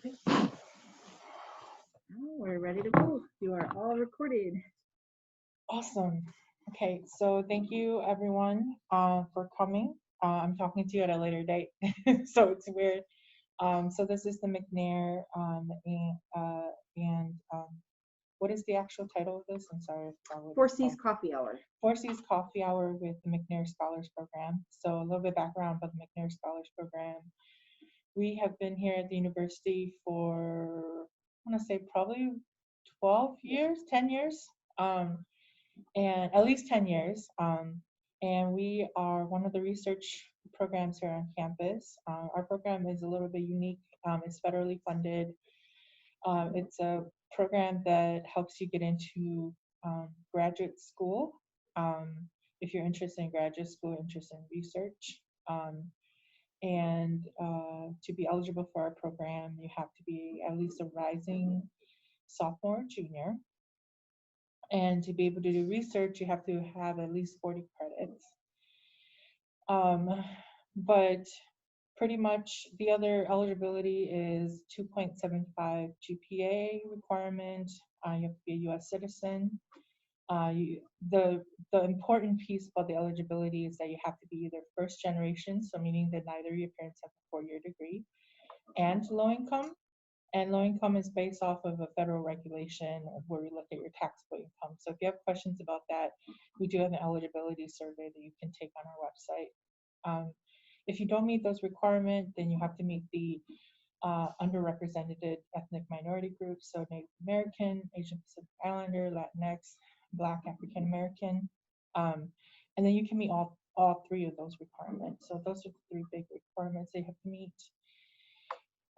Oh, we're ready to go. You are all recorded. Awesome. Okay, so thank you everyone for coming. I'm talking to you at a later date, so it's weird. So this is the McNair, and what is the actual title of this? I'm sorry. 4Cs Coffee Hour. 4Cs Coffee Hour with the McNair Scholars Program. So a little bit background about the McNair Scholars Program. We have been here at the university for, I want to say probably 12 years, 10 years. And at least 10 years. And we are one of the research programs here on campus. Our program is a little bit unique. It's federally funded. It's a program that helps you get into graduate school. If you're interested in graduate school, interested in research. And to be eligible for our program, you have to be at least a rising sophomore or junior. And to be able to do research, you have to have at least 40 credits. But pretty much the other eligibility is 2.75 GPA requirement. You have to be a US citizen. The important piece about the eligibility is that you have to be either first generation, so meaning that neither of your parents have a 4-year degree, and low income. And low income is based off of a federal regulation where we look at your taxable income. So if you have questions about that, we do have an eligibility survey that you can take on our website. If you don't meet those requirements, then you have to meet the underrepresented ethnic minority groups, so Native American, Asian Pacific Islander, Latinx, Black, African American. And then you can meet all three of those requirements. So those are the three big requirements they have to meet.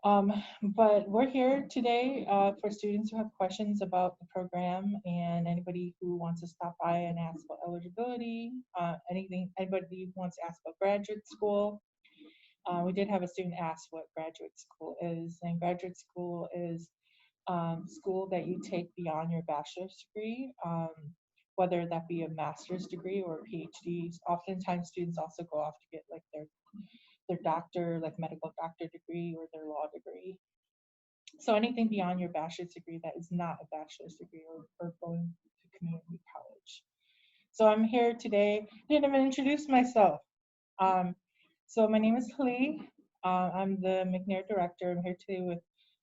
But we're here today for students who have questions about the program and anybody who wants to stop by and ask about eligibility, anybody who wants to ask about graduate school. We did have a student ask what graduate school is, and graduate school is school that you take beyond your bachelor's degree, whether that be a master's degree or a PhD. Oftentimes students also go off to get like their doctor, like medical doctor degree or their law degree. So anything beyond your bachelor's degree that is not a bachelor's degree or going to community college. So I'm here today. I didn't even introduce myself. So my name is Lee. I'm the McNair director. I'm here today with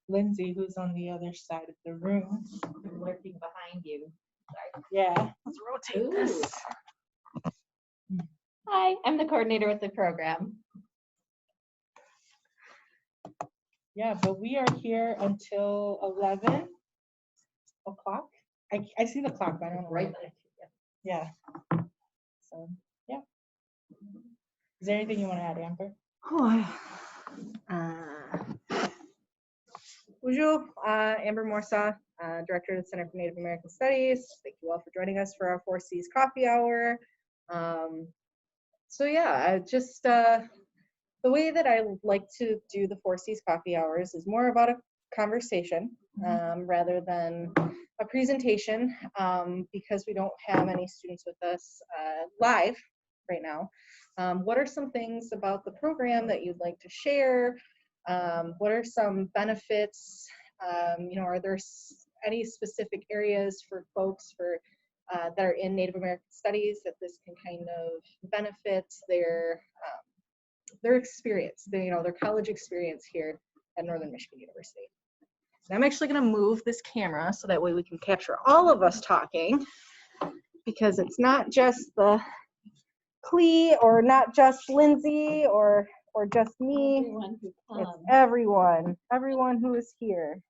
Lindsay, who's on the other side of the room. I'm lurking behind you. Sorry. Yeah, let's rotate this. Hi, I'm the coordinator with the program. Yeah, but we are here until 11 o'clock. I see the clock, but I don't know. Right back. Yeah. So, yeah. Is there anything you want to add, Amber? Bonjour, Amber Morsa, Director of the Center for Native American Studies. Thank you all for joining us for our 4Cs Coffee Hour. So yeah, just the way that I like to do the 4Cs Coffee Hours is more about a conversation rather than a presentation, because we don't have any students with us live right now. What are some things about the program that you'd like to share? What are some benefits? Are there any specific areas for folks that are in Native American Studies that this can kind of benefit their experience, their college experience here at Northern Michigan University? And I'm actually going to move this camera so that way we can capture all of us talking, because it's not just the Clee or not just Lindsay or just me. It's everyone who is here.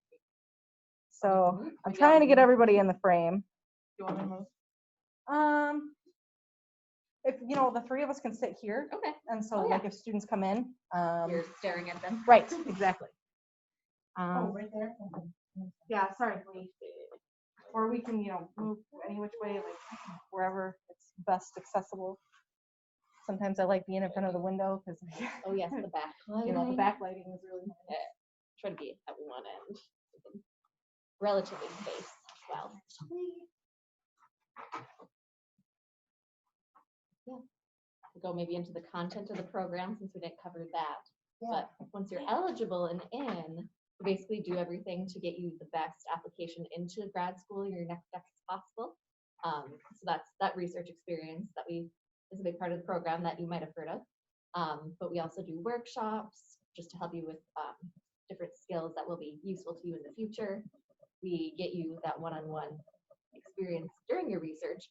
So I'm trying to get everybody in the frame. You want me to move? If the three of us can sit here. Okay. And so like if students come in, you're staring at them. Right, exactly. Right there. Yeah, sorry, Lee. Or we can, move any which way, like wherever it's best accessible. Sometimes I like being in front of the window because Oh yes, the backlighting. The backlighting is really nice. Try to be at one end. Relatively space as well. Yeah. We'll go maybe into the content of the program since we didn't cover that. Yeah. But once you're eligible and in, We basically do everything to get you the best application into grad school your next possible. So that research experience that is a big part of the program that you might have heard of. But we also do workshops just to help you with different skills that will be useful to you in the future. We get you that one-on-one experience during your research.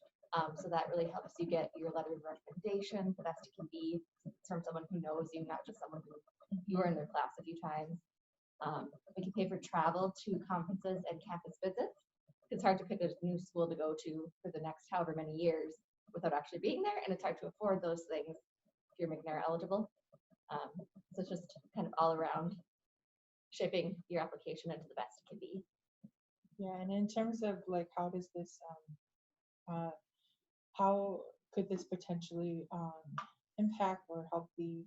So that really helps you get your letter of recommendation the best it can be. It's from someone who knows you, not just someone who you were in their class a few times. We can pay for travel to conferences and campus visits. It's hard to pick a new school to go to for the next however many years without actually being there, and it's hard to afford those things if you're McNair eligible. So it's just kind of all around shaping your application into the best it can be. Yeah, and in terms of like how does this how could this potentially impact or help the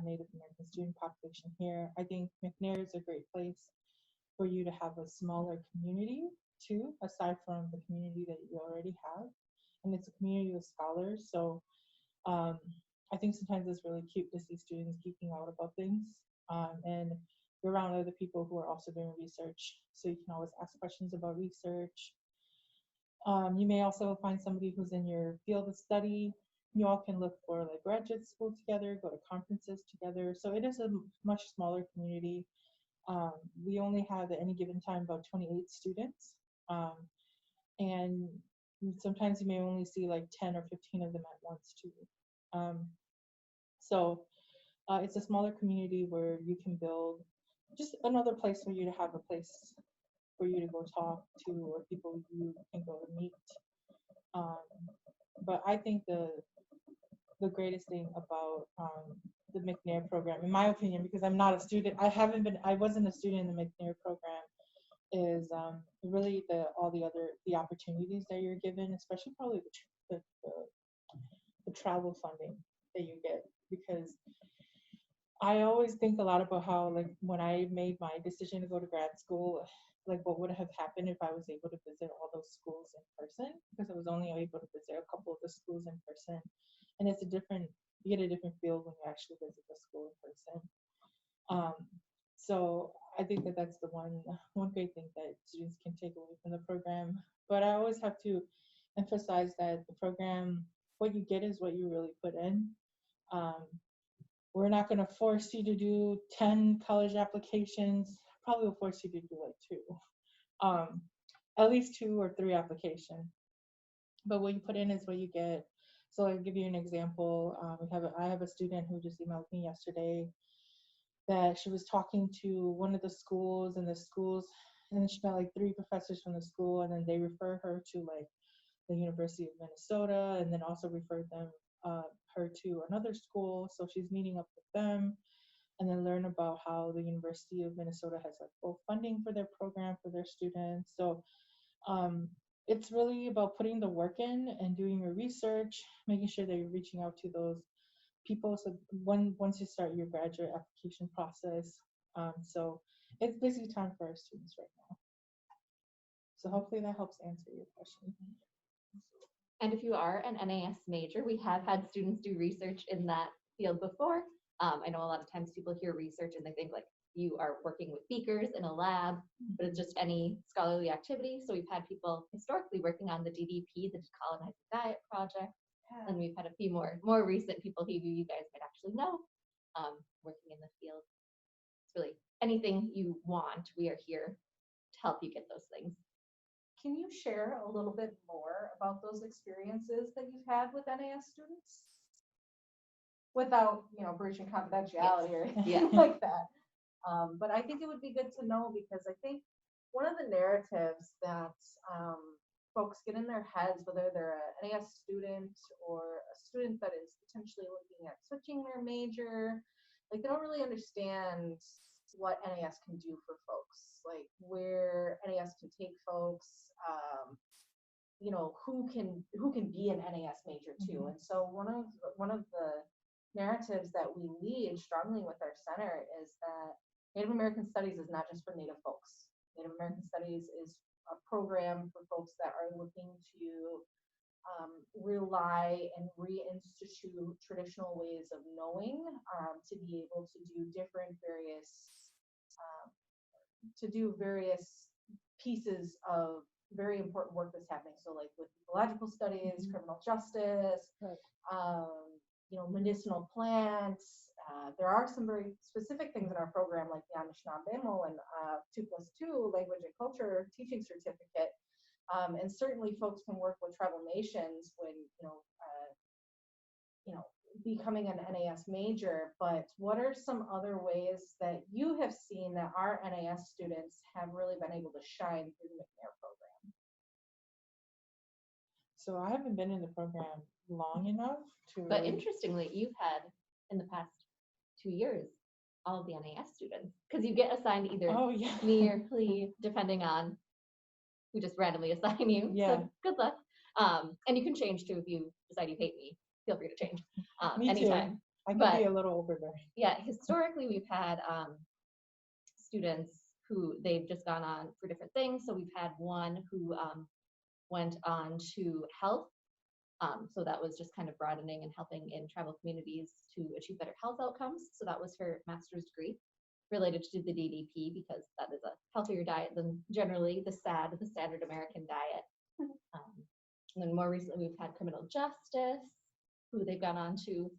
Native American student population here? I think McNair is a great place for you to have a smaller community too, aside from the community that you already have. And it's a community of scholars. So I think sometimes it's really cute to see students geeking out about things. And you're around other people who are also doing research. So you can always ask questions about research. You may also find somebody who's in your field of study. You all can look for like graduate school together, go to conferences together. So it is a much smaller community. We only have at any given time about 28 students. And sometimes you may only see like 10 or 15 of them at once too. So it's a smaller community where you can build just another place for you to have a place for you to go talk to or people you can go to meet. But I think the greatest thing about the McNair program, in my opinion, because I'm not a student, I wasn't a student in the McNair program, is really all the opportunities that you're given, especially probably the travel funding that you get, because I always think a lot about how, like, when I made my decision to go to grad school, like what would have happened if I was able to visit all those schools in person, because I was only able to visit a couple of the schools in person. And you get a different feel when you actually visit the school in person. So I think that that's the one great thing that students can take away from the program. But I always have to emphasize that the program, what you get is what you really put in. We're not going to force you to do 10 college applications. Probably will force you to do like 2, at least 2 or 3 applications. But what you put in is what you get. So I'll give you an example. I have a student who just emailed me yesterday that she was talking to one of the schools, and then she met like 3 professors from the school, and then they refer her to like the University of Minnesota, and then also referred her to another school. So she's meeting up with them, and then learn about how the University of Minnesota has like full funding for their program for their students. So it's really about putting the work in and doing your research, making sure that you're reaching out to those people. So once you start your graduate application process, so it's busy time for our students right now. So hopefully that helps answer your question. And if you are an NAS major, we have had students do research in that field before. I know a lot of times people hear research and they think like you are working with beakers in a lab, but it's just any scholarly activity. So we've had people historically working on the DDP, the Decolonizing Diet Project. Yeah. And we've had a few more recent people who you guys might actually know working in the field. It's really anything you want, we are here to help you get those things. Can you share a little bit more about those experiences that you've had with NAS students? Without, breaching confidentiality or anything like that. But I think it would be good to know, because I think one of the narratives that folks get in their heads, whether they're an NAS student or a student that is potentially looking at switching their major, like they don't really understand what NAS can do for folks, like where NAS can take folks, who can be an NAS major too. And so one of the narratives that we lead strongly with our center is that Native American Studies is not just for Native folks. Native American Studies is a program for folks that are looking to rely and reinstitute traditional ways of knowing, to be able to do different various to do various pieces of very important work that's happening. So like with ecological studies, criminal justice, medicinal plants. There are some very specific things in our program, like the Anishinaabe and 2+2 language and culture teaching certificate. And certainly folks can work with tribal nations when, becoming an NAS major, but what are some other ways that you have seen that our NAS students have really been able to shine through the McNair program? So I haven't been in the program long enough to. But interestingly, you've had in the past 2 years all of the NAS students, because you get assigned either me or Clee, depending on who just randomly assign you. Yeah. So good luck. And you can change too if you decide you hate me. Feel free to change Me anytime. Too. I can But be a little overbearing. yeah, historically we've had students who they've just gone on for different things. So we've had one who went on to health. So that was just kind of broadening and helping in tribal communities to achieve better health outcomes. So that was her master's degree related to the DDP, because that is a healthier diet than generally the standard American diet. And then more recently, we've had criminal justice, who they've gone on to.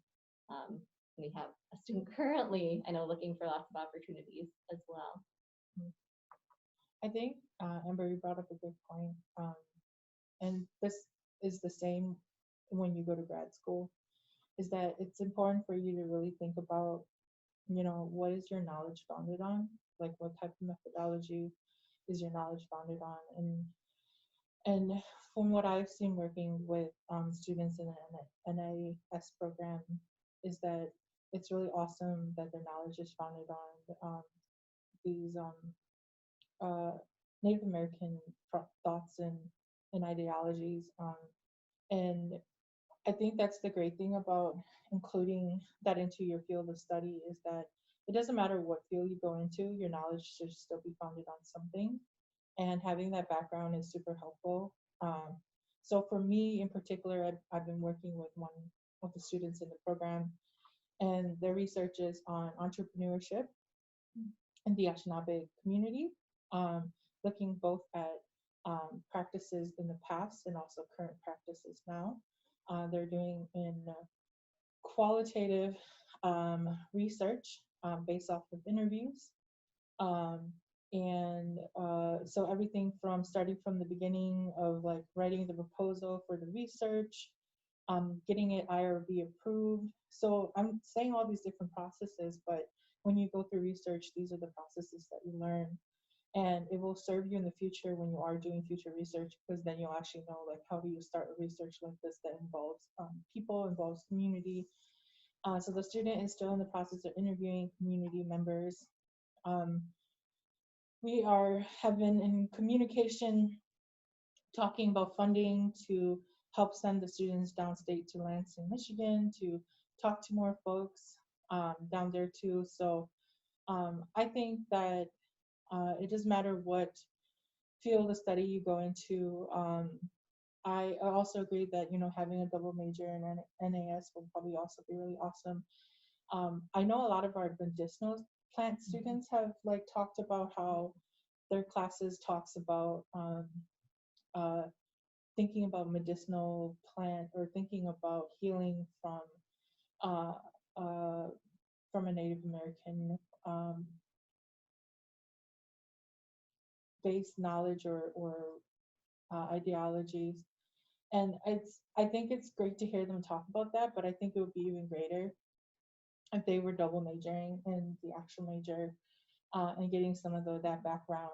We have a student currently, I know, looking for lots of opportunities as well. I think, Amber, you brought up a good point. And this is the same when you go to grad school, is that it's important for you to really think about, what is your knowledge founded on? Like, what type of methodology is your knowledge founded on? And from what I've seen working with students in the NAS program, is that it's really awesome that their knowledge is founded on these Native American thoughts and ideologies. And I think that's the great thing about including that into your field of study, is that it doesn't matter what field you go into, your knowledge should still be founded on something. And having that background is super helpful. So for me in particular, I've been working with one of the students in the program, and their research is on entrepreneurship in the Anishinaabe community, looking both at practices in the past and also current practices now. They're doing in qualitative research based off of interviews. So everything from starting from the beginning of like writing the proposal for the research, getting it IRB approved. So I'm saying all these different processes, but when you go through research, these are the processes that you learn. And it will serve you in the future when you are doing future research, because then you'll actually know, like, how do you start a research like this that involves people, involves community. So the student is still in the process of interviewing community members. We have been in communication, talking about funding to help send the students downstate to Lansing, Michigan, to talk to more folks down there too. So I think that it doesn't matter what field of study you go into. I also agree that, having a double major in NAS will probably also be really awesome. I know a lot of our medicinal plant students have like talked about how their classes talks about thinking about medicinal plant, or thinking about healing from a Native American based knowledge or ideologies. And I think it's great to hear them talk about that, but I think it would be even greater if they were double majoring in the actual major and getting some of that background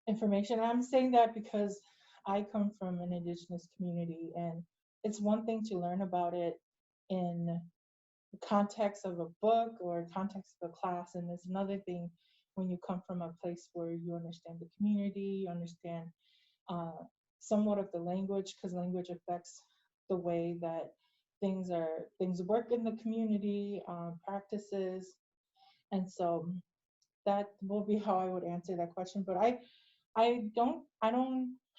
information. And I'm saying that because I come from an Indigenous community, and it's one thing to learn about it in the context of a book or context of a class, and it's another thing when you come from a place where you understand the community, you understand somewhat of the language, because language affects the way that things work in the community, practices. And so that will be how I would answer that question. But I don't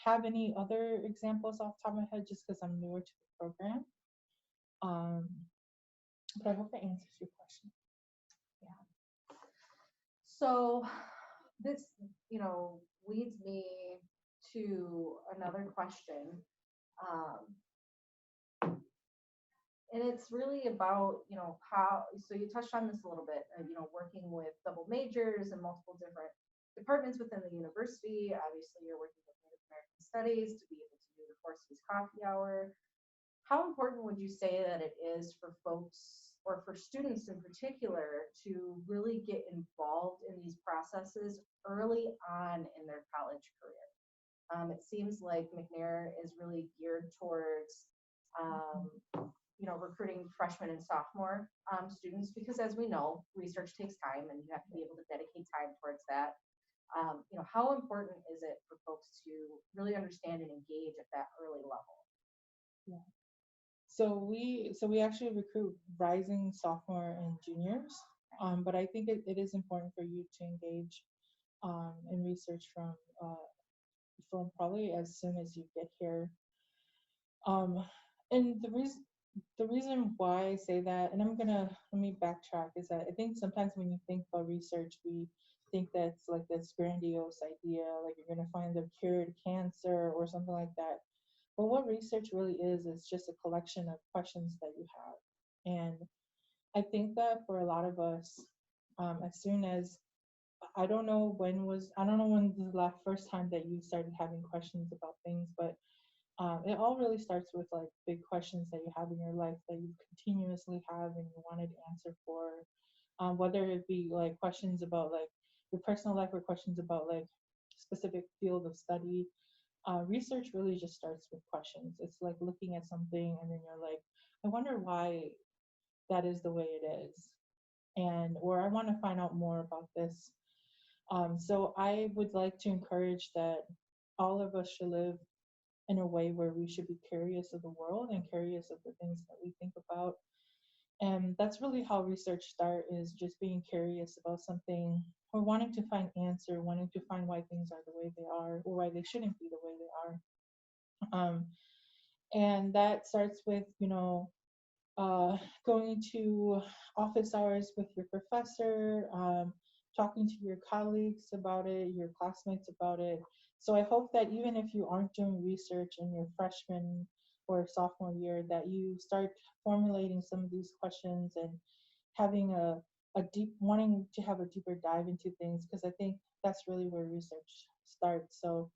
have any other examples off the top of my head, just because I'm newer to the program. But I hope that answers your question. Yeah. So this, leads me to another question. And it's really about, how, so you touched on this a little bit, working with double majors and multiple different departments within the university. Obviously, you're working with Native American Studies to be able to do the 4Cs coffee hour. How important would you say that it is for folks or for students in particular to really get involved in these processes early on in their college career? It seems like McNair is really geared towards recruiting freshmen and sophomore students, because as we know, research takes time and you have to be able to dedicate time towards that. How important is it for folks to really understand and engage at that early level? Yeah. So we actually recruit rising sophomore and juniors, but I think it is important for you to engage in research from probably as soon as you get here. And the reason why I say that, and let me backtrack, is that I think sometimes when you think about research, we think that it's like this grandiose idea, like you're gonna find the cure to cancer or something like that. But what research really is just a collection of questions that you have. And I think that for a lot of us, as soon as, I don't know when the first time that you started having questions about things, but it all really starts with like big questions that you have in your life that you continuously have and you wanted to answer for, whether it be like questions about like your personal life or questions about like specific field of study. Research really just starts with questions. It's like looking at something and then you're like, I wonder why that is the way it is, or I want to find out more about this. So I would like to encourage that all of us should live in a way where we should be curious of the world and curious of the things that we think about. And that's really how research starts, is just being curious about something or wanting to find answer, wanting to find why things are the way they are or why they shouldn't be the way they are. And that starts with, going to office hours with your professor, talking to your colleagues about it, your classmates about it. So I hope that even if you aren't doing research in your freshman or sophomore year, that you start formulating some of these questions and having wanting to have a deeper dive into things, because I think that's really where research starts. So,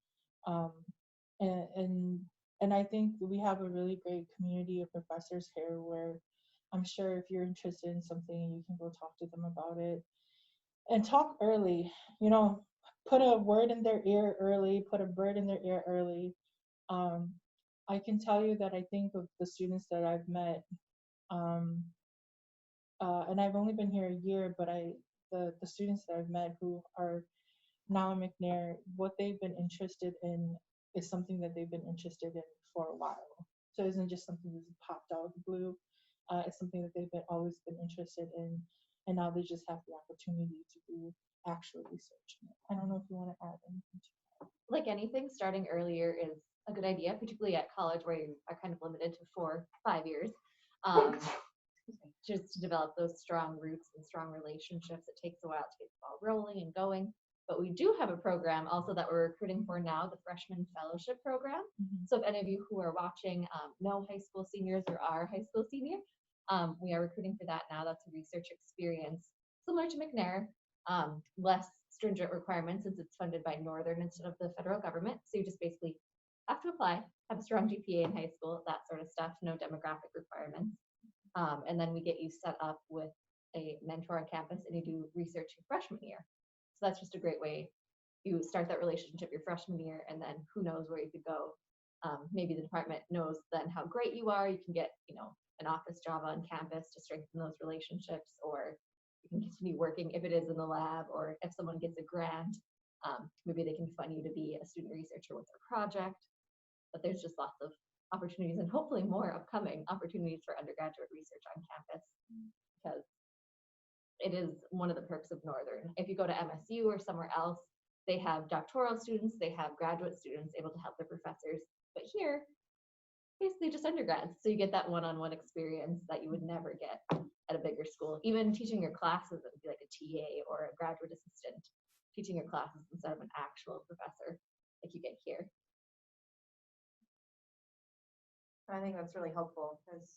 and I think we have a really great community of professors here where I'm sure if you're interested in something, you can go talk to them about it. And talk early, put a word in their ear early, put a bird in their ear early. I can tell you that I think of the students that I've met, and I've only been here a year, but the students that I've met who are now in McNair, what they've been interested in is something that they've been interested in for a while. So it isn't just something that's popped out of the blue. It's something that they've always been interested in, and now they just have the opportunity to do actual research. I don't know if you want to add anything to that. Like anything, starting earlier is a good idea, particularly at college where you are kind of limited to 4-5 years. Just to develop those strong roots and strong relationships. It takes a while to get the ball rolling and going. But we do have a program also that we're recruiting for now, the Freshman Fellowship Program. Mm-hmm. So if any of you who are watching know high school seniors or are high school senior, we are recruiting for that now. That's a research experience similar to McNair, less stringent requirements since it's funded by Northern instead of the federal government. So you just basically have to apply, have a strong GPA in high school, that sort of stuff, no demographic requirements. And then we get you set up with a mentor on campus and you do research your freshman year. So that's just a great way. You start that relationship your freshman year, and then who knows where you could go. Maybe the department knows then how great you are. You can get, an office job on campus to strengthen those relationships, or you can continue working if it is in the lab, or if someone gets a grant, maybe they can fund you to be a student researcher with their project. But there's just lots of opportunities, and hopefully more upcoming opportunities for undergraduate research on campus, because it is one of the perks of Northern. If you go to MSU or somewhere else, they have doctoral students, they have graduate students able to help their professors. But here, basically just undergrads. So you get that one-on-one experience that you would never get at a bigger school. Even teaching your classes, it would be like a TA or a graduate assistant. teaching your classes instead of an actual professor like you get here. I think that's really helpful because,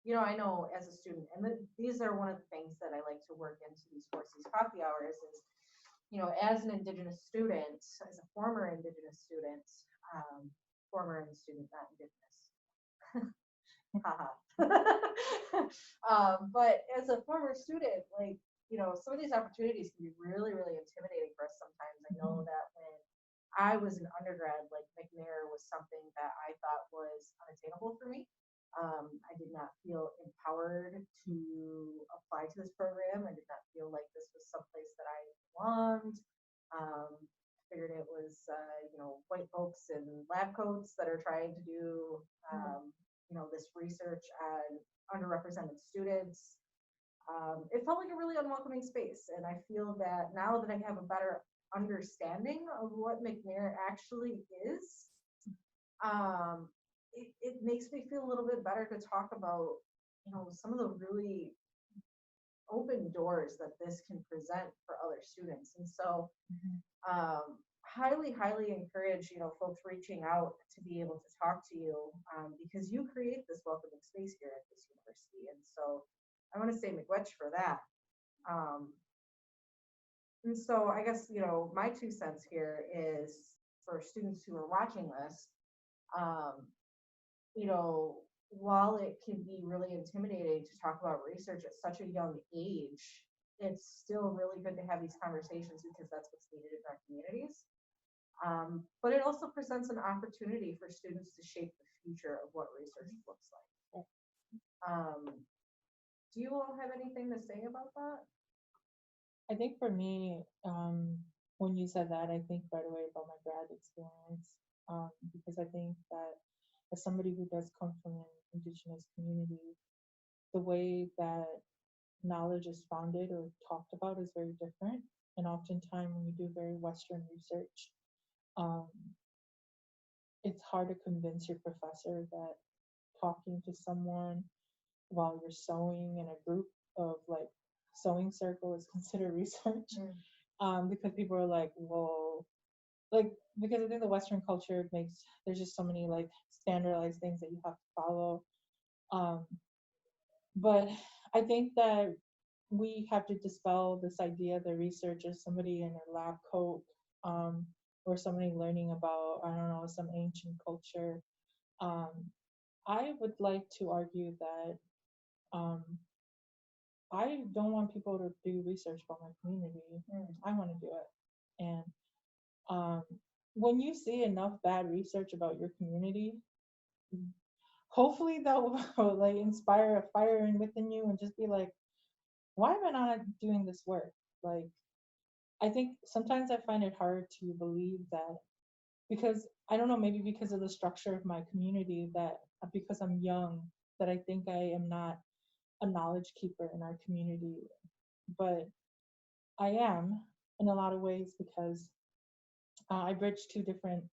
you know, I know as a student, and these are one of the things that I like to work into these 4Cs coffee hours is, you know, as an Indigenous student, as a former Indigenous student, former student, not Indigenous. Haha. But as a former student, like, you know, some of these opportunities can be really, really intimidating for us sometimes. I know that when I was an undergrad, like McNair was something that I thought was unattainable for me. I did not feel empowered to apply to this program. I did not feel like this was someplace that I belonged. Figured it was, you know, white folks in lab coats that are trying to do, you know, this research on underrepresented students. It felt like a really unwelcoming space. And I feel that now that I have a better understanding of what McNair actually is, it makes me feel a little bit better to talk about, you know, some of the really open doors that this can present for other students. And so highly encourage, you know, folks reaching out to be able to talk to you, because you create this welcoming space here at this university. And so I want to say miigwech for that. And so I guess, you know, my 2 cents here is for students who are watching this, you know, while it can be really intimidating to talk about research at such a young age, it's still really good to have these conversations because that's what's needed in our communities. But it also presents an opportunity for students to shape the future of what research looks like. Do you all have anything to say about that? I think for me, when you said that, I think right away about my grad experience, because I think that as somebody who does come from an Indigenous community, the way that knowledge is founded or talked about is very different. And oftentimes when you do very Western research, it's hard to convince your professor that talking to someone while you're sewing in a group of like sewing circle is considered research. Because people are like, well, like, because I think the Western culture there's just so many like standardized things that you have to follow. But I think that we have to dispel this idea that research is somebody in a lab coat, or somebody learning about, I don't know, some ancient culture. I would like to argue that I don't want people to do research about my community. I want to do it. And when you see enough bad research about your community, hopefully that will like inspire a fire within you and just be like, why am I not doing this work? Like, I think sometimes I find it hard to believe that, because I don't know, maybe because of the structure of my community, that because I'm young, that I think I am not a knowledge keeper in our community. But I am in a lot of ways because I bridge 2 different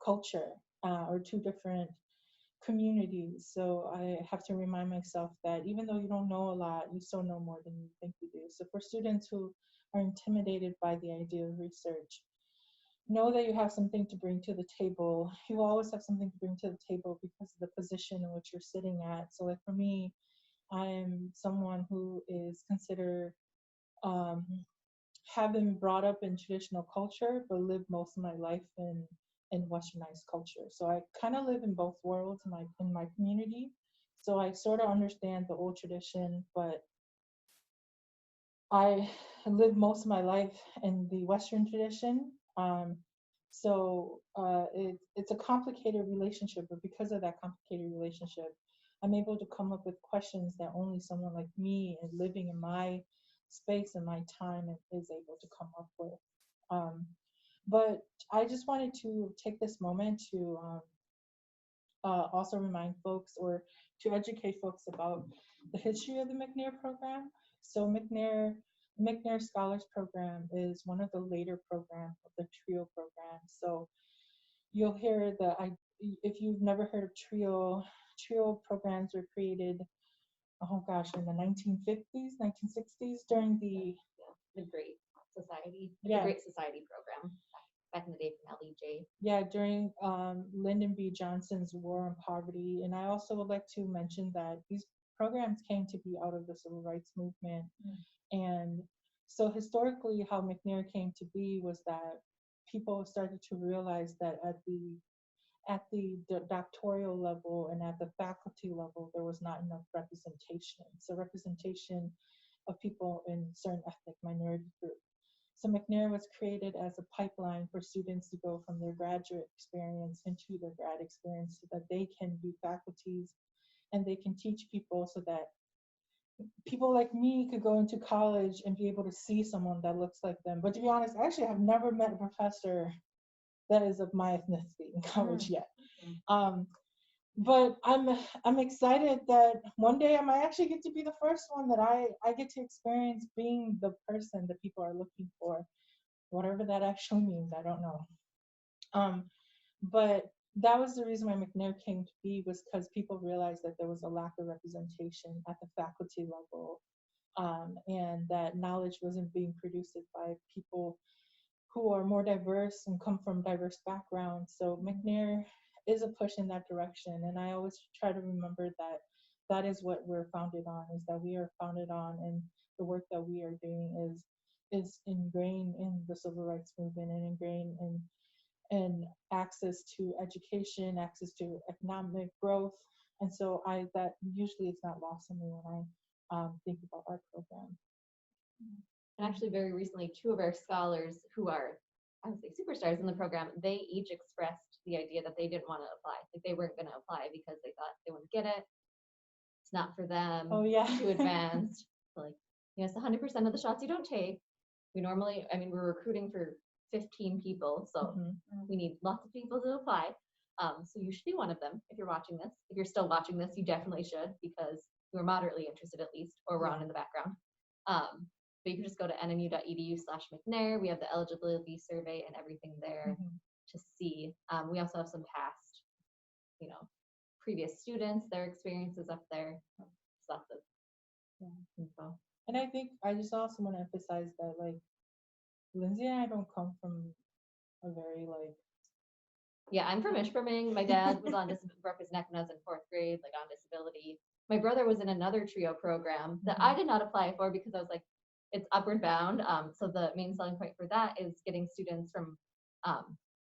culture, or 2 different communities. So I have to remind myself that even though you don't know a lot, you still know more than you think you do. So for students who are intimidated by the idea of research, know that you have something to bring to the table. You will always have something to bring to the table because of the position in which you're sitting at. So like for me, I am someone who is considered have been brought up in traditional culture, but lived most of my life in westernized culture. So I kind of live in both worlds in my community. So I sort of understand the old tradition, but I lived most of my life in the Western tradition. So it's a complicated relationship, but because of that complicated relationship, I'm able to come up with questions that only someone like me and living in my space and my time is able to come up with. But I just wanted to take this moment to also remind folks, or to educate folks about the history of the McNair program. So McNair Scholars Program is one of the later programs of the TRIO program. So you'll hear if you've never heard of TRIO programs were created, oh gosh, in the 1950s, 1960s during the Great society, Yeah. the Great Society program back in the day from LEJ. Yeah, during Lyndon B. Johnson's War on Poverty. And I also would like to mention that these programs came to be out of the civil rights movement. And so historically, how McNair came to be was that people started to realize that at the doctoral level and at the faculty level, there was not enough representation. So representation of people in certain ethnic minority groups. So McNair was created as a pipeline for students to go from their graduate experience into their grad experience so that they can be faculties and they can teach people so that people like me could go into college and be able to see someone that looks like them. But to be honest, I actually have never met a professor that is of my ethnicity in college yet. But I'm excited that one day I might actually get to be the first one that I get to experience being the person that people are looking for, whatever that actually means, I don't know. But that was the reason why McNair came to be, was because people realized that there was a lack of representation at the faculty level, and that knowledge wasn't being produced by people who are more diverse and come from diverse backgrounds. So McNair is a push in that direction. And I always try to remember that that is what we're founded on, is that we are founded on, and the work that we are doing is ingrained in the civil rights movement and ingrained in access to education, access to economic growth. And so that usually it's not lost on me when I think about our program. And actually, very recently, two of our scholars who are, I would say, superstars in the program, they each expressed the idea that they didn't want to apply. Like, they weren't going to apply because they thought they wouldn't get it. It's not for them. Oh, yeah. Too advanced. Like, it's 100% of the shots you don't take. We normally, we're recruiting for 15 people, so we need lots of people to apply. So you should be one of them if you're watching this. If you're still watching this, you definitely should, because you're moderately interested at least, or we're on in the background. But you can just go to nmu.edu/McNair. We have the eligibility survey and everything there to see. We also have some past, previous students, their experiences up there. So lots of info. And I think I just also want to emphasize that, like, Lindsay and I don't come from a very, Yeah, I'm from Ishpeming. My dad was on broke his neck when I was in 4th grade, like on disability. My brother was in another TRIO program that I did not apply for because I was like, it's upward bound. So the main selling point for that is getting students from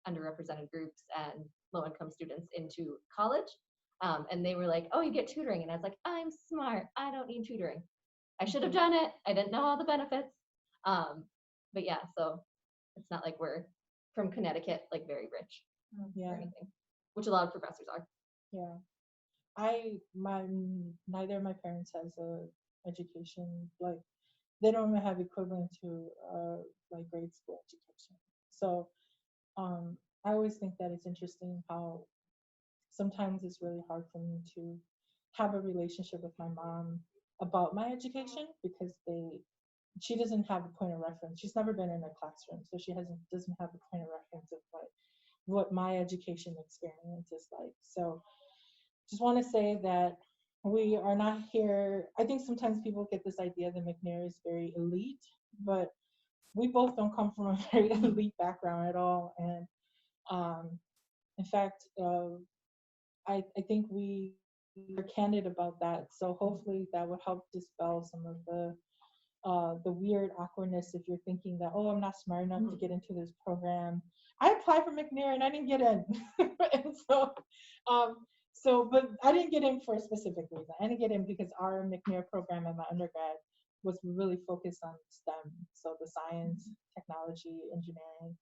underrepresented groups and low-income students into college. And they were like, oh, you get tutoring. And I was like, I'm smart. I don't need tutoring. I should have done it. I didn't know all the benefits. But yeah, so it's not like we're from Connecticut, like very rich or anything, which a lot of professors are. Yeah. Neither of my parents has a education, like, they don't even have equivalent to like grade school education. So I always think that it's interesting how sometimes it's really hard for me to have a relationship with my mom about my education, because she doesn't have a point of reference. She's never been in a classroom, so she doesn't have a point of reference of what my education experience is like. So just want to say that we are not here. I think sometimes people get this idea that McNair is very elite, but we both don't come from a very elite background at all. And in fact, I think we are candid about that. So hopefully that would help dispel some of the weird awkwardness if you're thinking that, oh, I'm not smart enough to get into this program. I applied for McNair and I didn't get in. And but I didn't get in for a specific reason. I didn't get in because our McNair program at my undergrad was really focused on STEM. So the science, technology, engineering,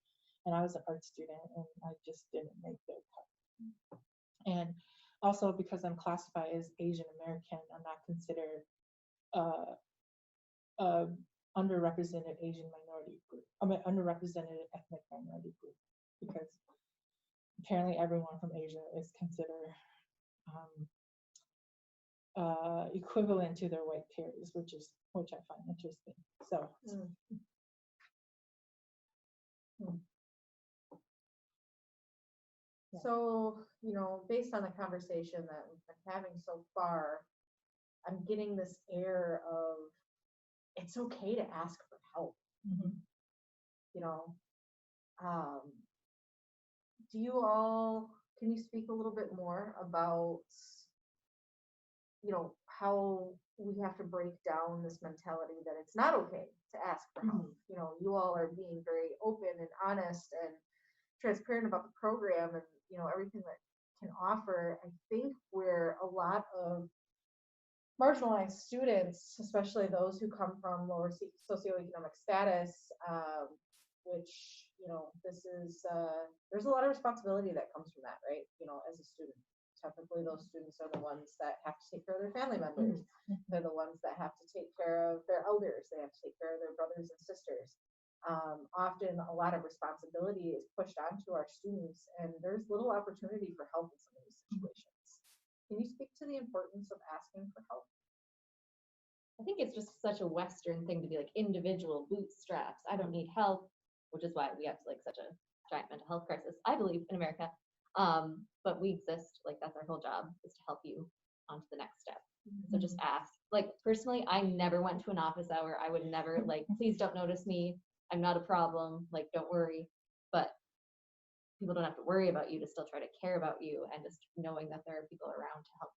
and I was an art student and I just didn't make the cut. And also because I'm classified as Asian American, I'm not considered underrepresented Asian minority group. Underrepresented ethnic minority group, because apparently everyone from Asia is considered equivalent to their white peers, which I find interesting. So. So, based on the conversation that I'm having so far, I'm getting this air of it's okay to ask for help. you know, um, do you all, can you speak a little bit more about, you know, how we have to break down this mentality that it's not okay to ask for help? You know, you all are being very open and honest and transparent about the program and, you know, everything that can offer. I think where a lot of marginalized students, especially those who come from lower socioeconomic status, which, you know, this is, there's a lot of responsibility that comes from that, right? You know, as a student, typically those students are the ones that have to take care of their family members. They're the ones that have to take care of their elders. They have to take care of their brothers and sisters. Often a lot of responsibility is pushed onto our students, and there's little opportunity for help in some of these situations. Can you speak to the importance of asking for help? I think it's just such a Western thing to be like individual bootstraps. I don't need help, which is why we have like such a giant mental health crisis, I believe, in America. But we exist, like that's our whole job, is to help you on to the next step. So just ask. Like personally, I never went to an office hour. I would never like, please don't notice me. I'm not a problem. Like, don't worry. But people don't have to worry about you to still try to care about you, and just knowing that there are people around to help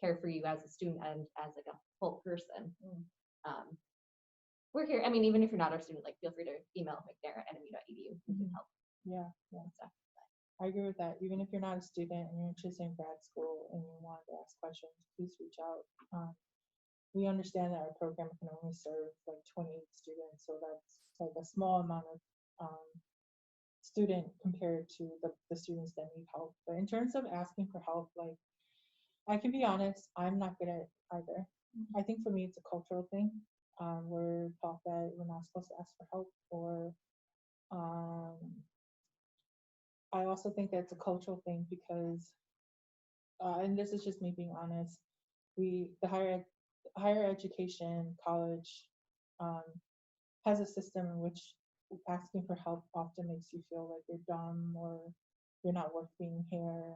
care for you as a student and as like a whole person. We're here. I mean, even if you're not our student, like feel free to email McNair@nmu.edu. We can help. Yeah. Stuff. I agree with that. Even if you're not a student and you're interested in grad school and you want to ask questions, please reach out. We understand that our program can only serve like 28 students, so that's like a small amount of student compared to the students that need help. But in terms of asking for help, like I can be honest, I'm not good at it either. I think for me, it's a cultural thing. We're taught that we're not supposed to ask for help, or I also think that it's a cultural thing because, and this is just me being honest, the higher education, college, has a system in which asking for help often makes you feel like you're dumb or you're not worth being here.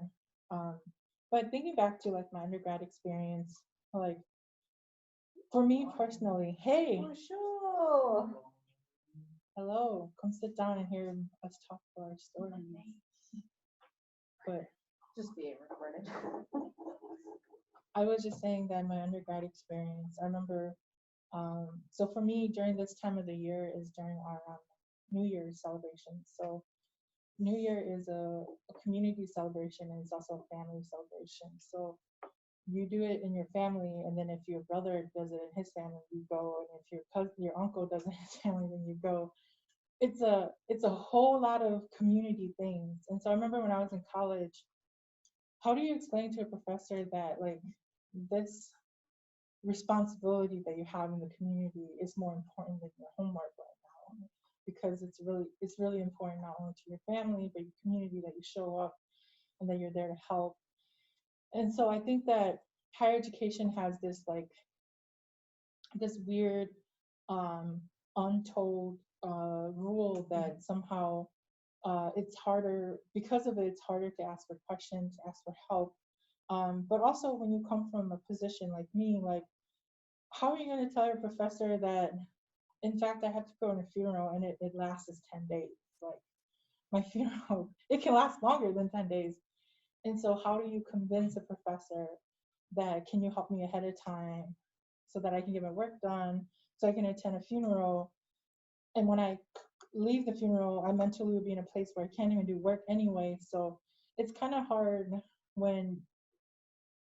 But thinking back to like my undergrad experience, like for me personally, hey, Sure. hello, come sit down and hear us talk about our stories. But Just being recorded. I was just saying that my undergrad experience, I remember, so for me during this time of the year is during our New Year's celebration. So New Year is a community celebration, and it's also a family celebration. So you do it in your family, and then if your brother does it in his family, you go, and if your cousin, your uncle does it in his family, then you go. It's a whole lot of community things. And so I remember when I was in college, how do you explain to a professor that like this responsibility that you have in the community is more important than your homework right now? Because it's really important not only to your family but your community, that you show up and that you're there to help. And so I think that higher education has this like this weird untold rule that somehow it's harder, because of it, it's harder to ask for questions, to ask for help. But also when you come from a position like me, like how are you going to tell your professor that, in fact, I have to go on a funeral and it lasts 10 days? Like my funeral, it can last longer than 10 days. And so how do you convince a professor that, can you help me ahead of time so that I can get my work done, so I can attend a funeral? And when I leave the funeral, I mentally would be in a place where I can't even do work anyway. So it's kind of hard when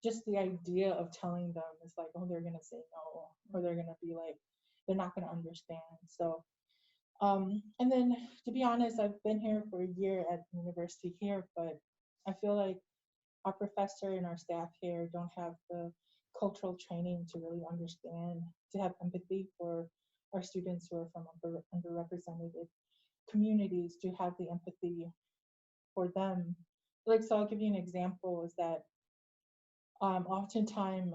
just the idea of telling them is like, oh, they're gonna say no, or they're gonna be like, they're not gonna understand. So, and then to be honest, I've been here for a year at the university here, but I feel like our professor and our staff here don't have the cultural training to really understand, to have empathy for our students who are from underrepresented communities, to have the empathy for them. Like, so I'll give you an example, is that oftentimes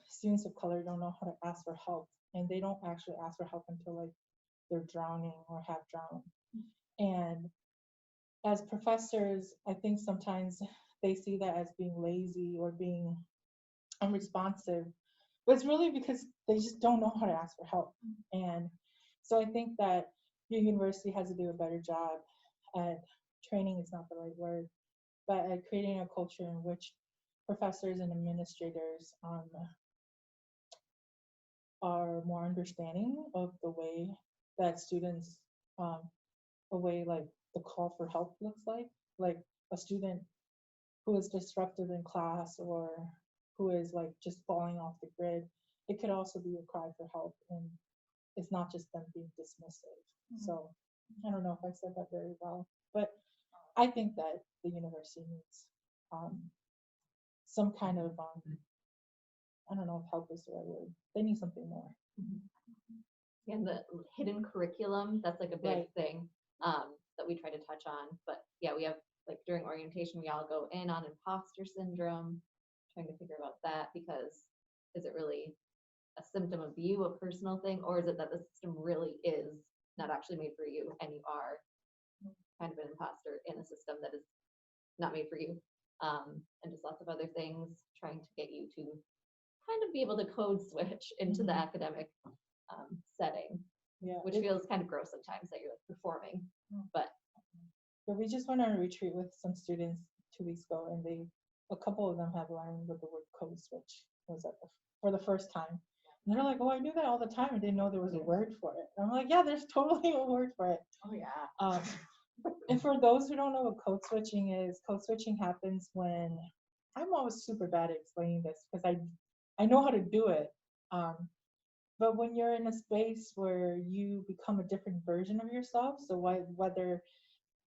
students of color don't know how to ask for help, and they don't actually ask for help until like they're drowning or have drowned. And as professors, I think sometimes they see that as being lazy or being unresponsive, but it's really because they just don't know how to ask for help. And so I think that your university has to do a better job at training is not the right word, but at creating a culture in which professors and administrators are more understanding of the way that students, a way like the call for help looks like a student who is disruptive in class or who is like just falling off the grid. It could also be a cry for help, and it's not just them being dismissive. So I don't know if I said that very well, but I think that the university needs some kind of I don't know if help is the right word. They need something more. And the hidden curriculum, that's like a big Right. thing that we try to touch on. But yeah, we have like during orientation, we all go in on imposter syndrome, trying to figure out that, because is it really a symptom of you, a personal thing, or is it that the system really is not actually made for you and you are kind of an imposter in a system that is not made for you? And just lots of other things trying to get you to kind of be able to code switch into the academic setting, which feels kind of gross sometimes that you're like performing, but we just went on a retreat with some students 2 weeks ago, and a couple of them have learned what the word code switch was for the first time. And they're like, oh, I knew that all the time. I didn't know there was a word for it. And I'm like, yeah, there's totally a word for it. Oh yeah. And for those who don't know what code switching happens when, I'm always super bad at explaining this because I know how to do it. But when you're in a space where you become a different version of yourself, so whether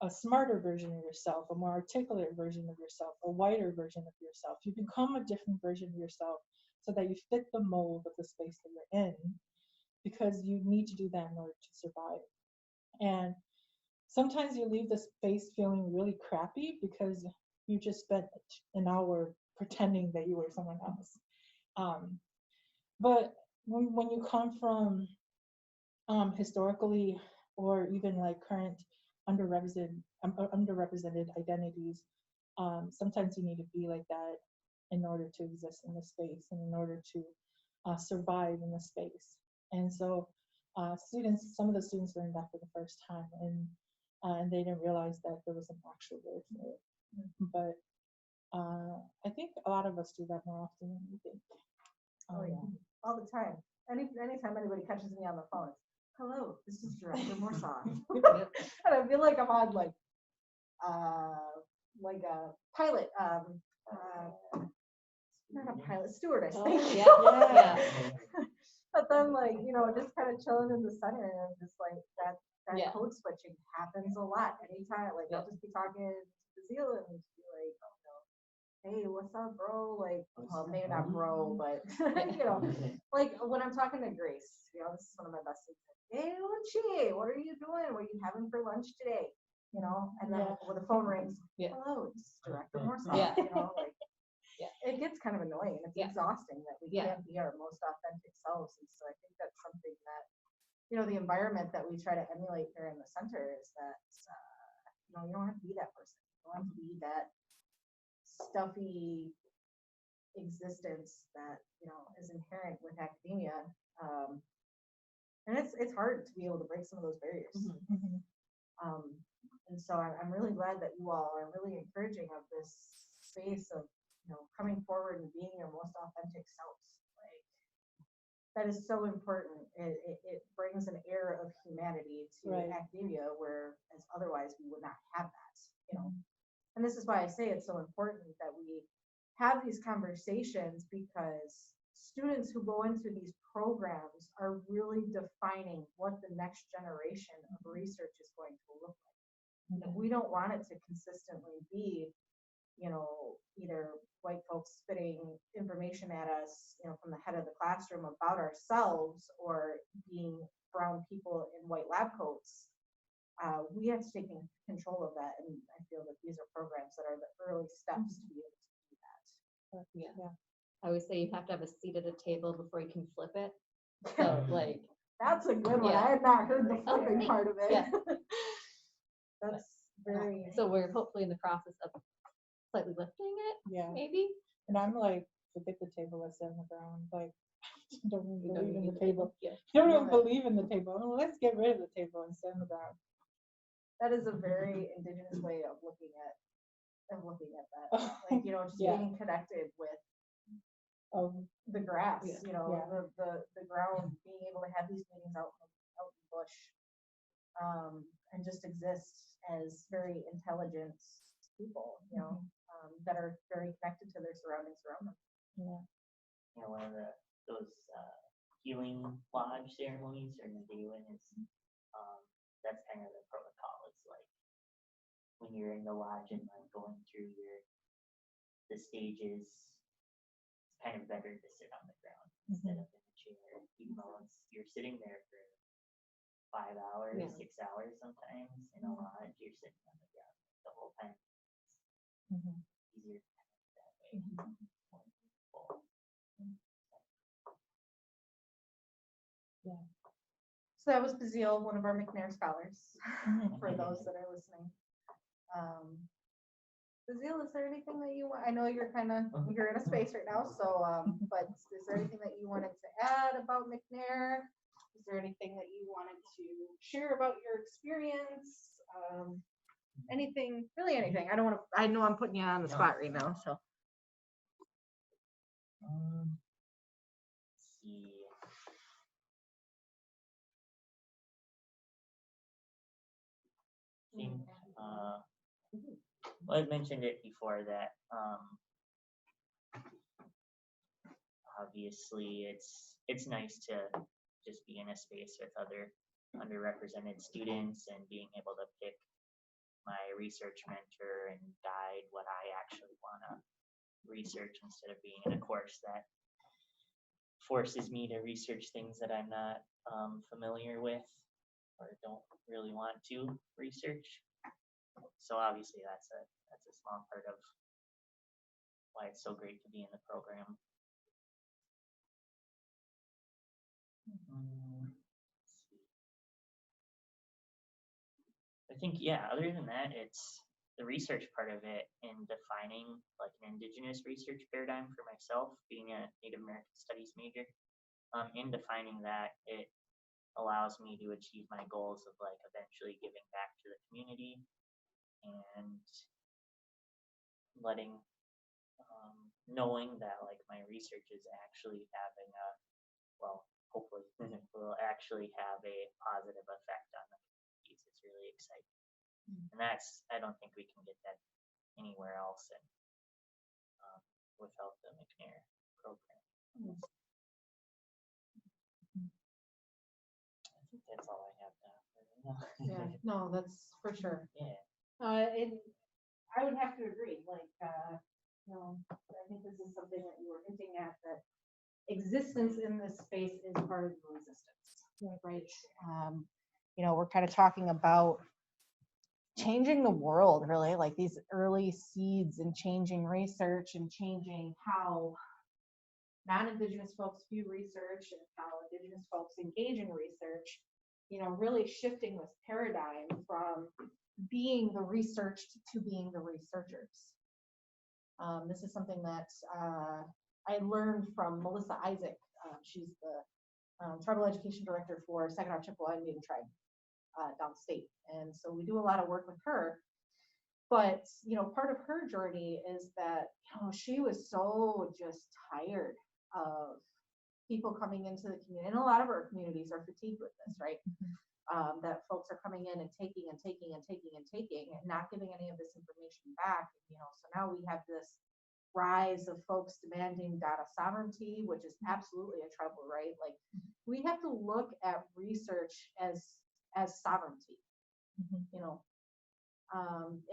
a smarter version of yourself, a more articulate version of yourself, a whiter version of yourself, you become a different version of yourself so that you fit the mold of the space that you're in, because you need to do that in order to survive. And sometimes you leave the space feeling really crappy because you just spent an hour pretending that you were someone else. But when you come from historically or even like current underrepresented identities, sometimes you need to be like that in order to exist in the space and in order to survive in the space. And so some of the students learned that for the first time, and they didn't realize that there was an actual word for it. But I think a lot of us do that more often than we think. Oh yeah, all the time. Anytime anybody catches me on the phone, it's, hello, this is Director Morsaw. And I feel like I'm on like a pilot, not a pilot, stewardess. Oh, Thank you. yeah. But then like, just kind of chilling in the center, and I'm just like that Yeah. code switching happens a lot. Anytime, like I'll just be talking to Zealand and just be like, oh no, hey, what's up, bro? Like, well, maybe not bro, but like when I'm talking to Grace, this is one of my best things. Hey, Uchi, what are you doing? What are you having for lunch today? And then when the phone rings, hello, it's Director Morsaw. Yeah. It gets kind of annoying. It's exhausting that we can't be our most authentic selves. And so I think that's something that, the environment that we try to emulate here in the center is that, you don't have to be that person. You don't have to be that stuffy existence that, is inherent with academia. And it's hard to be able to break some of those barriers. And so I'm really glad that you all are really encouraging of this space of, coming forward and being your most authentic selves. Like, that is so important. It brings an air of humanity to academia, whereas otherwise we would not have that, And this is why I say it's so important that we have these conversations, because students who go into these programs are really defining what the next generation of research is going to look like. We don't want it to consistently be, either white folks spitting information at us, from the head of the classroom about ourselves, or being brown people in white lab coats. We have to take control of that, and I feel that these are programs that are the early steps to be able to do that. Yeah. I always say you have to have a seat at a table before you can flip it. So like that's a good one. I had not heard the flipping part of it. Yeah. That's very. So we're hopefully in the process of slightly lifting it. Yeah. Maybe. And I'm like, forget the table, let's sit on the ground. Like, Don't even You don't believe in need the the table. Yeah. You don't Yeah. even believe in the table. Oh, let's get rid of the table and stand on the ground. That is a very indigenous way of looking at that. Like, just Yeah. being connected with Um, the grass, Yeah. Yeah. the ground, being able to have these meetings out in the bush, and just exist as very intelligent people, that are very connected to their surroundings around them. yeah. One of those healing lodge ceremonies or Nadewan is that's kind of the protocol. It's like when you're in the lodge and like going through the stages, it's kind of better to sit on the ground instead of in a chair, even though you're sitting there for 5 hours, Yeah. 6 hours sometimes in a lodge, you're sitting on the ground the whole time. Mhm. It's easier to connect that way. More meaningful. So that was Bazile, one of our McNair scholars, Mhm. for those that are listening. Bazile, is there anything that you want? I know you're you're in a space right now, so but is there anything that you wanted to add about McNair? Is there anything that you wanted to share about your experience? Anything, really anything. I know I'm putting you on the spot right now, so. Let's see. I think well, I mentioned it before that obviously it's nice to just be in a space with other underrepresented students and being able to pick my research mentor and guide what I actually want to research instead of being in a course that forces me to research things that I'm not familiar with or don't really want to research. So obviously that's a small part of why it's so great to be in the program. I think, yeah, other than that, it's the research part of it and defining like an indigenous research paradigm for myself, being a Native American Studies major, in defining that, it allows me to achieve my goals of like eventually giving back to the community and letting, knowing that like my research is actually having a, well, hopefully will actually have a positive effect on the communities. It's really exciting. And I don't think we can get that anywhere else without the McNair program. I think that's all I have now. Yeah, no, that's for sure. Yeah. And I would have to agree. Like, I think this is something that you were hinting at, that existence in this space is part of the resistance, right? We're kind of talking about changing the world, really, like these early seeds and changing research and changing how non-Indigenous folks view research and how Indigenous folks engage in research, really shifting this paradigm from being the researched to being the researchers. This is something that I learned from Melissa Isaac. She's the tribal education director for Saginaw Chippewa Indian Tribe downstate. And so we do a lot of work with her. But, part of her journey is that, she was so just tired of people coming into the community. And a lot of our communities are fatigued with this, right? That folks are coming in and taking and taking and taking and taking and not giving any of this information back. So now we have this rise of folks demanding data sovereignty, which is absolutely a trouble, right? Like, we have to look at research as sovereignty,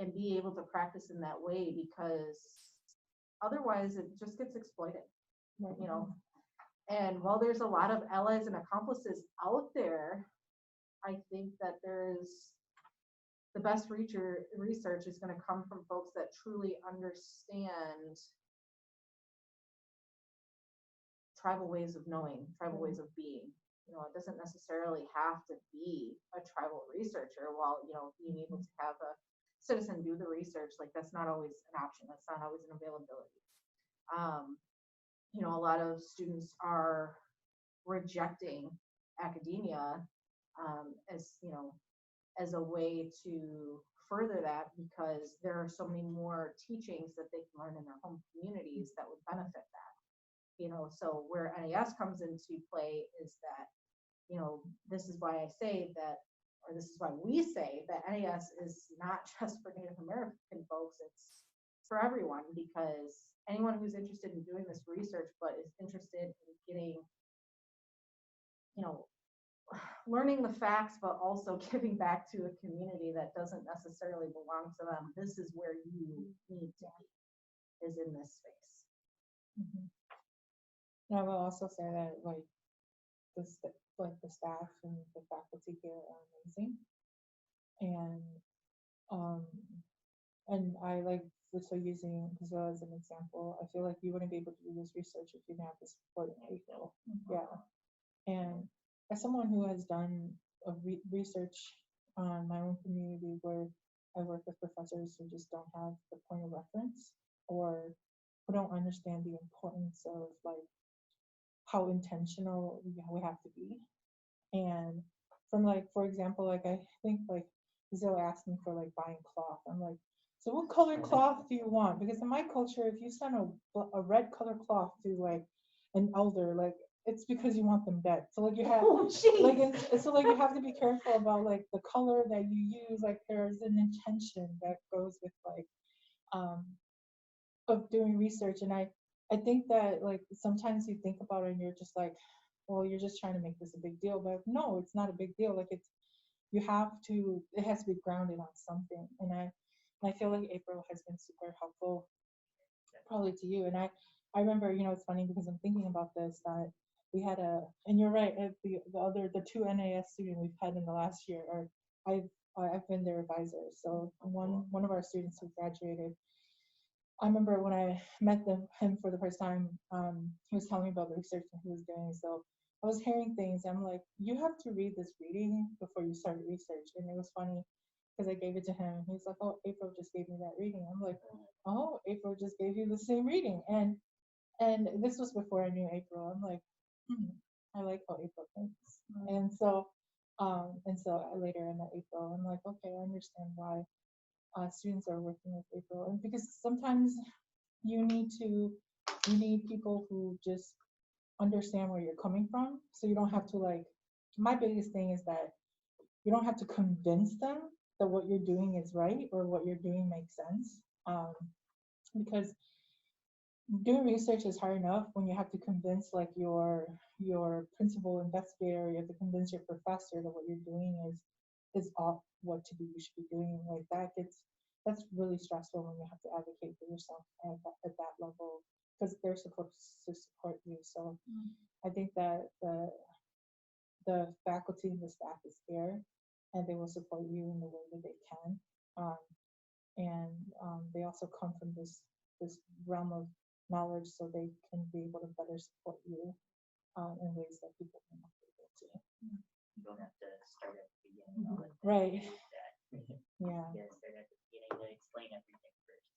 and be able to practice in that way, because otherwise it just gets exploited, And while there's a lot of allies and accomplices out there, I think that the best research is going to come from folks that truly understand tribal ways of knowing, tribal ways of being. It doesn't necessarily have to be a tribal researcher. While, being able to have a citizen do the research, like, that's not always an option. That's not always an availability. you know, a lot of students are rejecting academia as, you know, as a way to further that, because there are so many more teachings that they can learn in their home communities that would benefit that. You know, so where NAS comes into play is that, you know, this is why I say that, or this is why we say that NAS is not just for Native American folks, it's for everyone, because anyone who's interested in doing this research but is interested in getting, you know, learning the facts but also giving back to a community that doesn't necessarily belong to them, this is where you need to be, is in this space. And I will also say that like the staff and the faculty here are amazing, and I like so using Brazil as an example. I feel like you wouldn't be able to do this research if you didn't have the support in April. Yeah, and as someone who has done a research on my own community where I work with professors who just don't have the point of reference, or who don't understand the importance of like how intentional we have to be. And from like, for example, like I think like Zil asked me for like buying cloth. I'm like, so what color cloth do you want? Because in my culture, if you send a red color cloth to like an elder, like it's because you want them dead. So like you have like so like you have to be careful about like the color that you use. Like there's an intention that goes with like of doing research. And I think that like sometimes you think about it and you're just like, well, you're just trying to make this a big deal, but no, it's not a big deal. Like it has to be grounded on something. And I feel like April has been super helpful probably to you. And I remember, you know, it's funny because I'm thinking about this, that we had and you're right, the two NAS students we've had in the last year are, I've been their advisor. So one of our students who graduated, I remember when I met him for the first time, he was telling me about the research that he was doing. So I was hearing things. I'm like, you have to read this reading before you start research. And it was funny because I gave it to him. He's like, oh, April just gave me that reading. I'm like, oh, April just gave you the same reading. And this was before I knew April. I'm like, I like how April thinks. And so later I met April. I'm like, okay, I understand why students are working with April, and because sometimes you need people who just understand where you're coming from, so you don't have to like. My biggest thing is that you don't have to convince them that what you're doing is right or what you're doing makes sense, because doing research is hard enough when you have to convince like your principal investigator, you have to convince your professor that what you're doing is off what you should be doing. Like that's really stressful when you have to advocate for yourself at that level, because they're supposed to support you. So I think that the faculty and the staff is there, and they will support you in the way that they can. And they also come from this realm of knowledge, so they can be able to better support you in ways that people may not be able to. You don't have to start at the beginning. Right. Yeah. You gotta start at the beginning to explain everything first.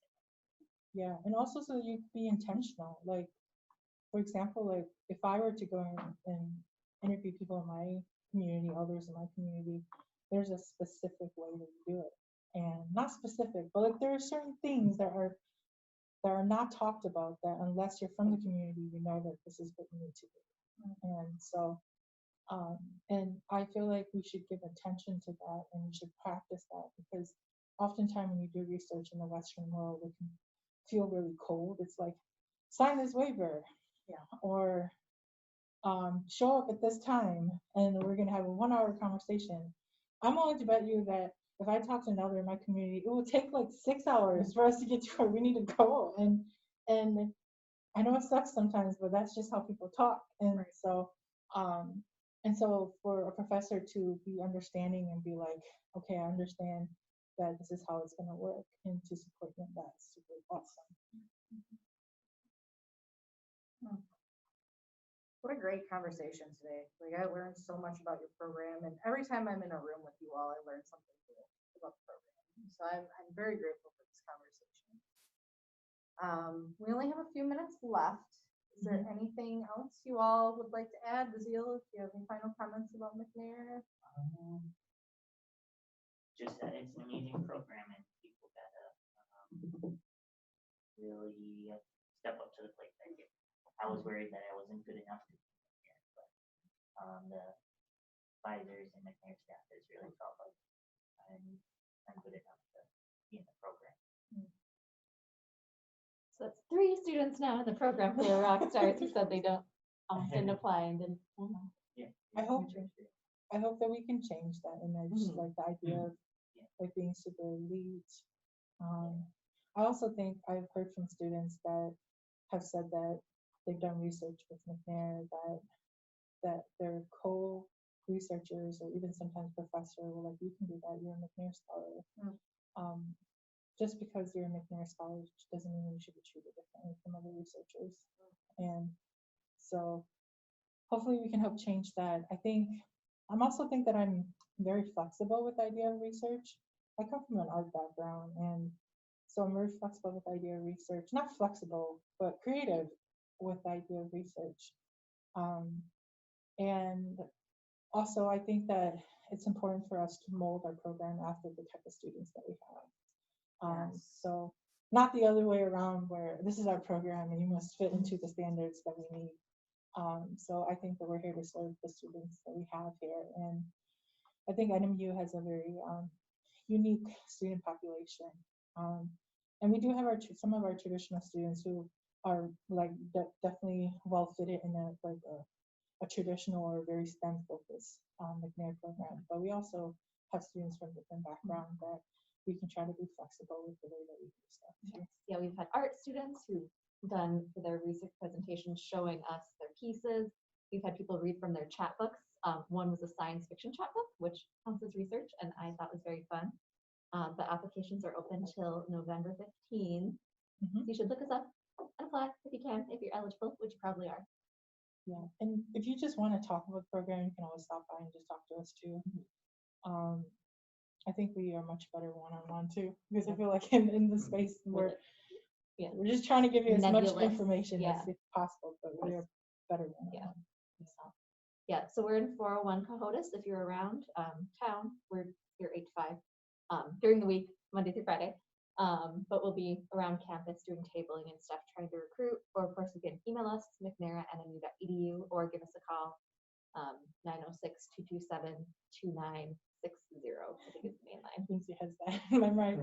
Yeah, and also so you can be intentional. Like, for example, like if I were to go and interview people in my community, others in my community, there's a specific way that you do it. And not specific, but like there are certain things that are not talked about, that unless you're from the community, you know that this is what you need to do. And so and I feel like we should give attention to that, and we should practice that, because oftentimes when you do research in the Western world, it can feel really cold. It's like, sign this waiver, or show up at this time and we're going to have a 1 hour conversation. I'm willing to bet you that if I talk to another in my community, it will take like 6 hours for us to get to where we need to go. And I know it sucks sometimes, but that's just how people talk. And so for a professor to be understanding and be like, okay, I understand that this is how it's going to work, and to support them, that's super awesome. What a great conversation today. Like, I learned so much about your program, and every time I'm in a room with you all, I learn something new about the program. So I'm very grateful for this conversation. We only have a few minutes left. Is there anything else you all would like to add? Bazil, if you have any final comments about McNair? Just that it's an amazing program and people gotta really step up to the plate. I was worried that I wasn't good enough to be here, but the advisors and McNair staff has really felt like I'm good enough to be in the program. So that's 3 students now in the program who are rock stars who said they don't often apply and didn't. Yeah. I hope that we can change that image, like the idea of like being super elite. I also think I've heard from students that have said that they've done research with McNair, that their co-researchers or even sometimes professor will like, you can do that, you're a McNair scholar. Just because you're a McNair scholar doesn't mean you should be treated differently from other researchers. And so hopefully we can help change that. I'm also think that I'm very flexible with the idea of research. I come from an art background, and so I'm very flexible with the idea of research. Not flexible, but creative with the idea of research. And also I think that it's important for us to mold our program after the type of students that we have. So not the other way around where this is our program and you must fit into the standards that we need. So I think that we're here to serve the students that we have here. And I think NMU has a very unique student population. And we do have some of our traditional students who are like definitely well fitted in a traditional or very STEM focused McNair program. But we also have students from different backgrounds that we can try to be flexible with the way that we do stuff. Yeah, we've had art students who've done their research presentations showing us their pieces. We've had people read from their chat books. One was a science fiction chat book, which counts as research, and I thought was very fun. The applications are open till November 15th. So you should look us up and apply if you can, if you're eligible, which you probably are. Yeah, and if you just want to talk about the program, you can always stop by and just talk to us too. I think we are much better one-on-one too, because I feel like in the space we're just trying to give you as much information as possible, but we are better one-on-one. So we're in 401 Cohotus. If you're around town, we're here 8 to 5 during the week, Monday through Friday. But we'll be around campus doing tabling and stuff, trying to recruit. Or of course, you can email us, mcnair@nmu.edu, or give us a call, 906-227-2960. I think it's the main line. Lindsay has that in my mind.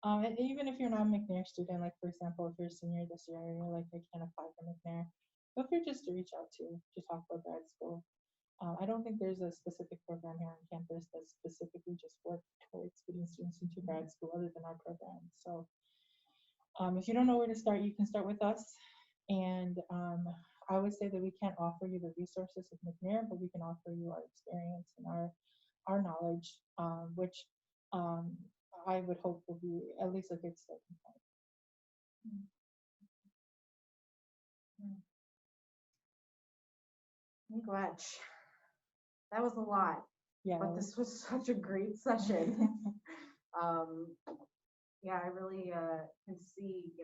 And even if you're not a McNair student, like for example, if you're a senior this year and you're like, I can't apply for McNair, feel free just to reach out to talk about grad school. I don't think there's a specific program here on campus that specifically just works towards getting students into grad school other than our program. So if you don't know where to start, you can start with us. And I would say that we can't offer you the resources of McNair, but we can offer you our experience and our knowledge, which I would hope will be at least a good starting point. Gosh, that was a lot. Yeah, but this was such a great session. Yeah, I really can see,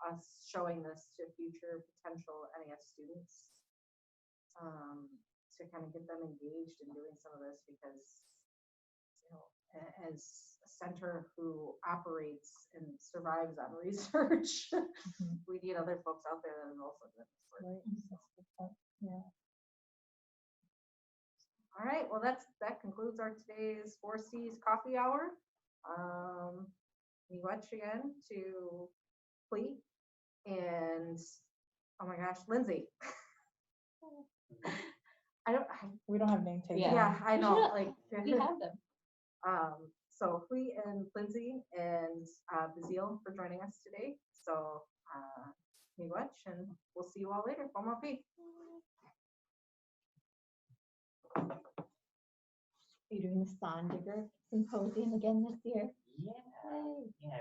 us showing this to future potential NES students, to kind of get them engaged in doing some of this, because as a center who operates and survives on research, we need other folks out there that are also doing this work. Right. Yeah. All right, well, that concludes our today's 4Cs coffee hour. We watch again to Clee and, oh my gosh, Lindsay. We don't have name tags. Yeah, I know. Like we have them. So Clee and Lindsay and Bazil for joining us today. So we watch, and we'll see you all later. Bon appetit. Are you doing the Sondigger Symposium again this year? Yeah. Yay. Yeah.